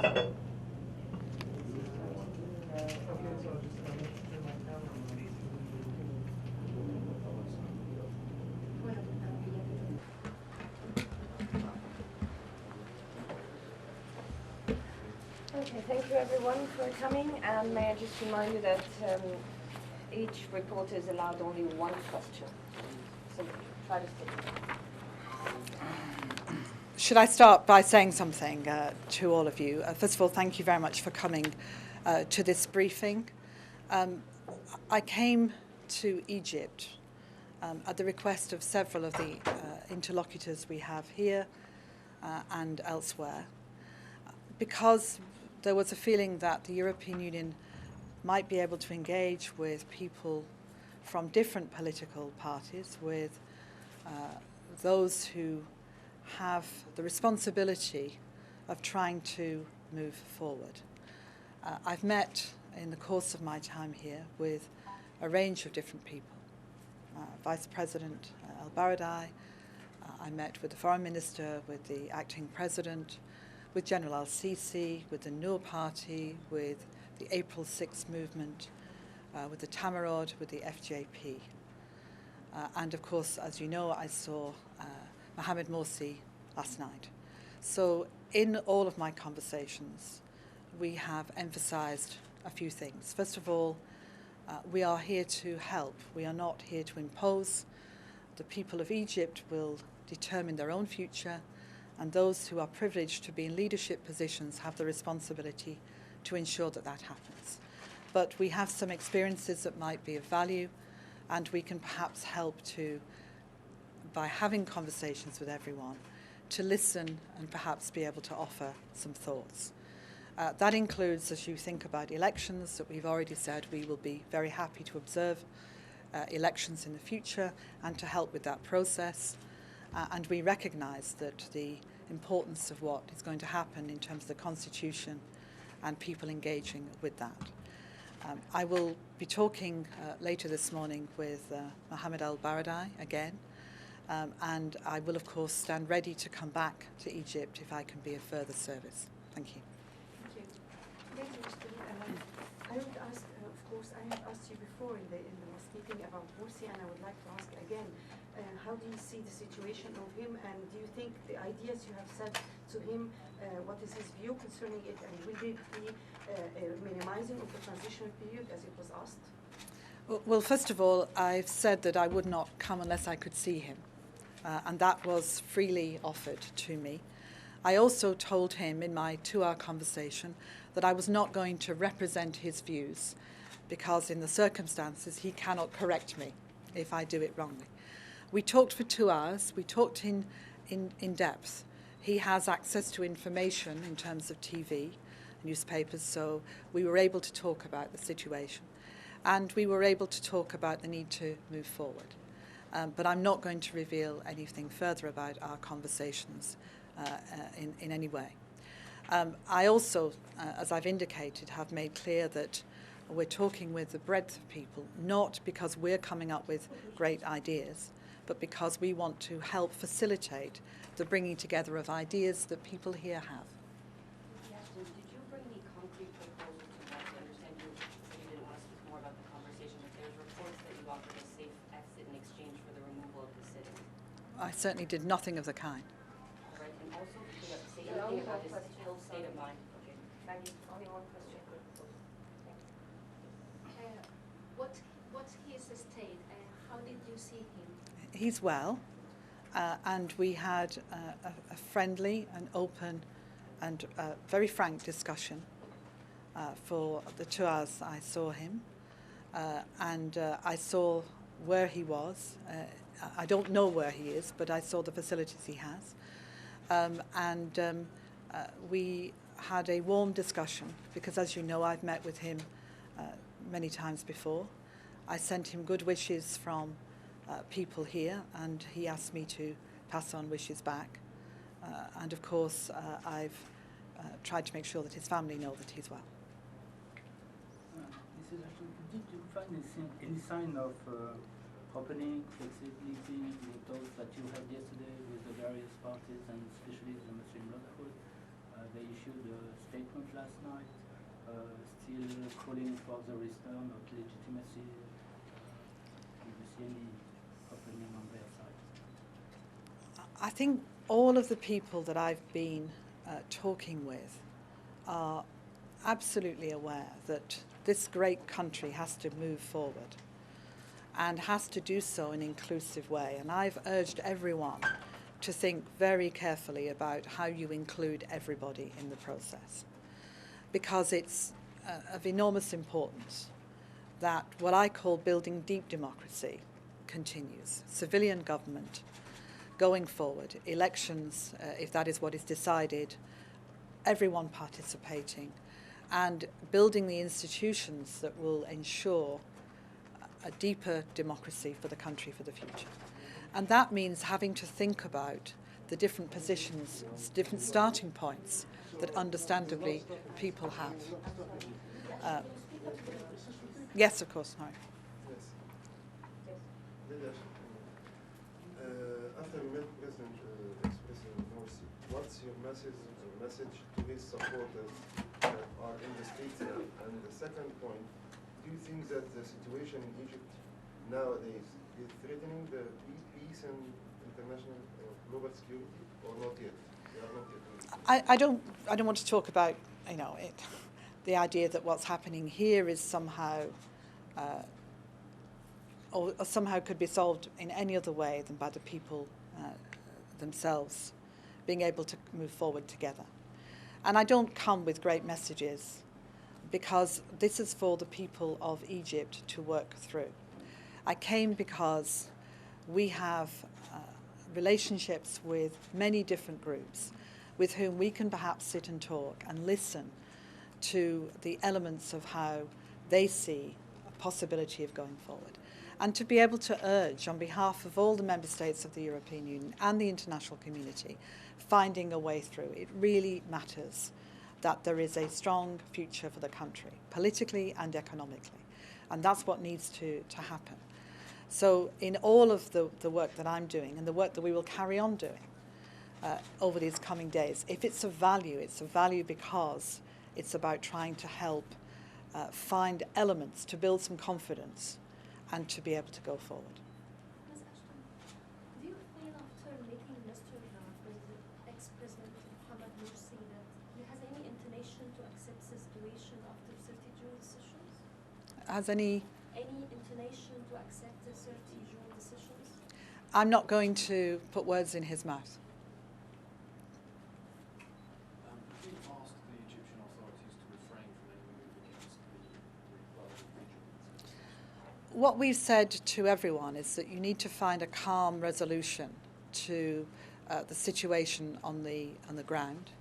Okay, thank you everyone for coming, and may I just remind you that each reporter is allowed only one question. So try to stick to that. Should I start by saying something to all of you? First of all, thank you very much for coming to this briefing. I came to Egypt at the request of several of the interlocutors we have here and elsewhere, because there was a feeling that the European Union might be able to engage with people from different political parties, with those who have the responsibility of trying to move forward. I've met in the course of my time here with a range of different people. Vice President al-Baradei, I met with the Foreign Minister, with the Acting President, with General al-Sisi, with the Noor Party, with the April 6 movement, with the Tamarod, with the FJP. And of course, as you know, I saw Mohamed Morsi last night. So in all of my conversations, we have emphasized a few things. First of all, we are here to help. We are not here to impose. The people of Egypt will determine their own future, and those who are privileged to be in leadership positions have the responsibility to ensure that that happens. But we have some experiences that might be of value, and we can perhaps help to, by having conversations with everyone, to listen and perhaps be able to offer some thoughts. That includes, as you think about elections, that we've already said we will be very happy to observe elections in the future and to help with that process. And we recognise that the importance of what is going to happen in terms of the Constitution and people engaging with that. I will be talking later this morning with Mohamed al-Baradei again, and I will of course stand ready to come back to Egypt if I can be of further service. Thank you. Thank you. Thank you, Mr. I would ask, of course, I have asked you before in the last meeting about Morsi, and I would like to ask again, how do you see the situation of him, and do you think the ideas you have said to him, what is his view concerning it, and will it be minimizing of the transitional period as it was asked? Well, first of all, I've said that I would not come unless I could see him, and that was freely offered to me. I also told him in my 2-hour conversation that I was not going to represent his views, because in the circumstances he cannot correct me if I do it wrongly. We talked for 2 hours. We talked in depth. He has access to information in terms of TV, newspapers, so we were able to talk about the situation. And we were able to talk about the need to move forward. But I'm not going to reveal anything further about our conversations in any way. I also, as I've indicated, have made clear that we're talking with the breadth of people, not because we're coming up with great ideas, but because we want to help facilitate the bringing together of ideas that people here have. Ashton, did you bring any concrete proposals to that? I understand you didn't want to speak more about the conversation, but there's reports that you offered a safe exit in exchange for the removal of the sitting. I certainly did nothing of the kind. All right, and also, could you say anything about his health state of mind? Okay. Maggie, only one question. What's his state? How did you see him? He's well, and we had a friendly and open and very frank discussion for the 2 hours I saw him, and I saw where he was. I don't know where he is, but I saw the facilities he has, and we had a warm discussion because, as you know, I've met with him many times before. I sent him good wishes from people here, and he asked me to pass on wishes back. And of course, I've tried to make sure that his family know that he's well. Mrs. Ashton, did you find any sign of opening, flexibility in the talks that you had yesterday with the various parties, and especially the Muslim Brotherhood? They issued a statement last night, still calling for the return of legitimacy. Do you see any opening on their side? I think all of the people that I've been talking with are absolutely aware that this great country has to move forward and has to do so in an inclusive way. And I've urged everyone to think very carefully about how you include everybody in the process, because it's of enormous importance that what I call building deep democracy continues. Civilian government going forward, elections, if that is what is decided, everyone participating, and building the institutions that will ensure a deeper democracy for the country for the future. And that means having to think about the different positions, different starting points that understandably people have. Yes, of course, no. After you met President ex-President Morsi, what's your message to his supporters that are in the streets now? And the second point, do you think that the situation in Egypt nowadays is threatening the peace and international global security, or not yet? They are not yet. I don't want to talk about the idea that what's happening here is somehow or somehow could be solved in any other way than by the people themselves being able to move forward together. And I don't come with great messages, because this is for the people of Egypt to work through. I came because we have relationships with many different groups with whom we can perhaps sit and talk and listen to the elements of how they see a possibility of going forward. And to be able to urge on behalf of all the member states of the European Union and the international community finding a way through. It really matters that there is a strong future for the country, politically and economically. And that's what needs to happen. So in all of the work that I'm doing and the work that we will carry on doing over these coming days, if it's of value, it's of value because it's about trying to help find elements to build some confidence and to be able to go forward. Ms. Ashton, do you feel after meeting Mr. ex-President Mohamed Morsi that he has any inclination to accept the situation after 30 June decisions? Has any inclination to accept the 30 June decisions? I'm not going to put words in his mouth. Have you asked the Egyptian authorities to refrain from any move against the region? What we've said to everyone is that you need to find a calm resolution to the situation on the ground.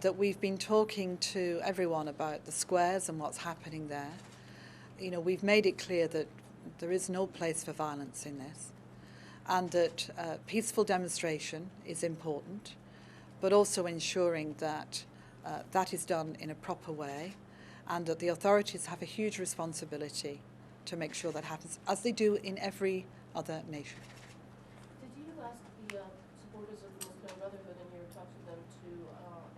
That we've been talking to everyone about the squares and what's happening there. You know, we've made it clear that there is no place for violence in this, and that peaceful demonstration is important, but also ensuring that that is done in a proper way, and that the authorities have a huge responsibility to make sure that happens, as they do in every other nation. Did you ask the supporters of the Muslim Brotherhood in your talks with them to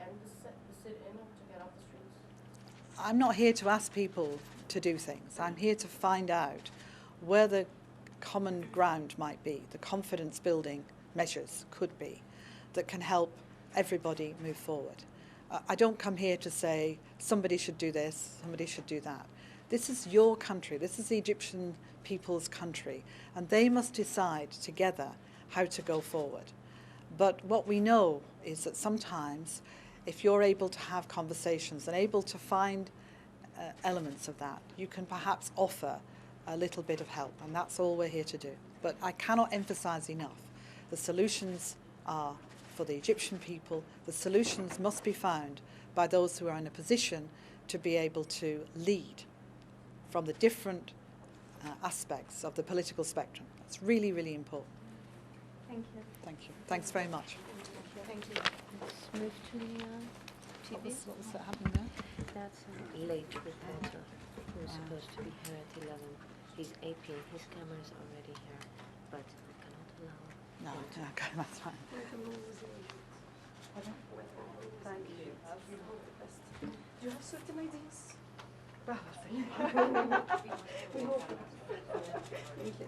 end the sit-in or to get off the streets? I'm not here to ask people to do things. I'm here to find out where the common ground might be, the confidence building measures could be that can help everybody move forward. I don't come here to say somebody should do this, somebody should do that. This is your country, this is the Egyptian people's country, and they must decide together how to go forward. But what we know is that sometimes if you're able to have conversations and able to find elements of that, you can perhaps offer a little bit of help, and that's all we're here to do. But I cannot emphasize enough, the solutions are for the Egyptian people. The solutions must be found by those who are in a position to be able to lead from the different aspects of the political spectrum. That's really, really important. Thank you. Thank you. Thanks very much. Thank you. Let's move to the What TV. was that happening there? That's a late reporter who's supposed to be here at 11. He's APing. His camera is already here, but we cannot allow No, him to. okay, that's fine. Thank you. Do you have certain ideas? We hope. Thank you.